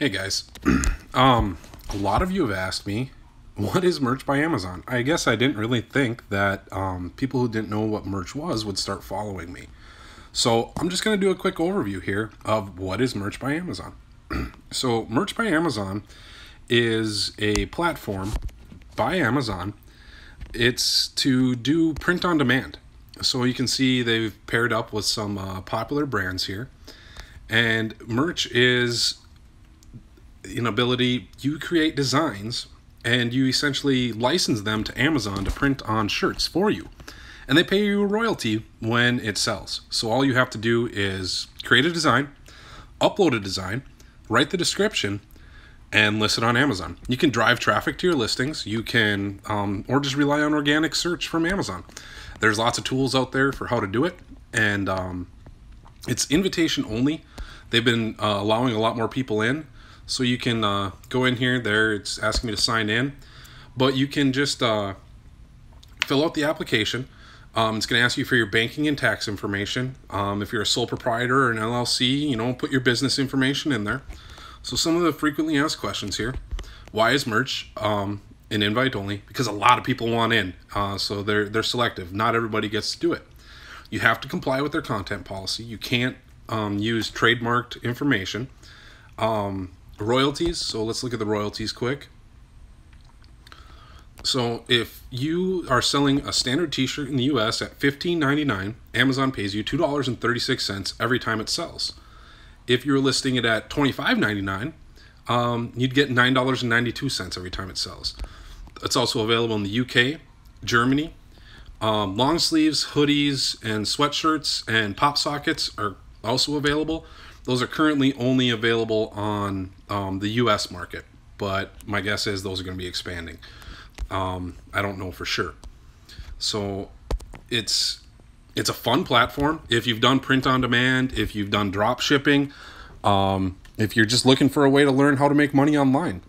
Hey guys, a lot of you have asked me, what is merch by Amazon? I guess I didn't really think that people who didn't know what merch was would start following me. So I'm just going to do a quick overview here of what is merch by Amazon. So merch by Amazon is a platform by Amazon. It's to do print on demand. So you can see they've paired up with some popular brands here. And merch is an ability, you create designs and you essentially license them to Amazon to print on shirts for you. And they pay you a royalty when it sells. So all you have to do is create a design, upload a design, write the description, and list it on Amazon. You can drive traffic to your listings. You can, or just rely on organic search from Amazon. There's lots of tools out there for how to do it. And it's invitation only. They've been allowing a lot more people in. So you can go in here, it's asking me to sign in. But you can just fill out the application. It's going to ask you for your banking and tax information. If you're a sole proprietor or an LLC, put your business information in there. So some of the frequently asked questions here. Why is merch an invite only? Because a lot of people want in. So they're selective. Not everybody gets to do it. You have to comply with their content policy. You can't use trademarked information. Royalties. So let's look at the royalties quick. So if you are selling a standard t-shirt in the US at $15.99, Amazon pays you $2.36 every time it sells. If you're listing it at $25.99, you'd get $9.92 every time it sells. It's also available in the UK, Germany. Long sleeves, hoodies, and sweatshirts and pop sockets are also available. Those are currently only available on the US market, but my guess is those are going to be expanding. I don't know for sure. So it's a fun platform. If you've done print on demand, if you've done drop shipping, if you're just looking for a way to learn how to make money online,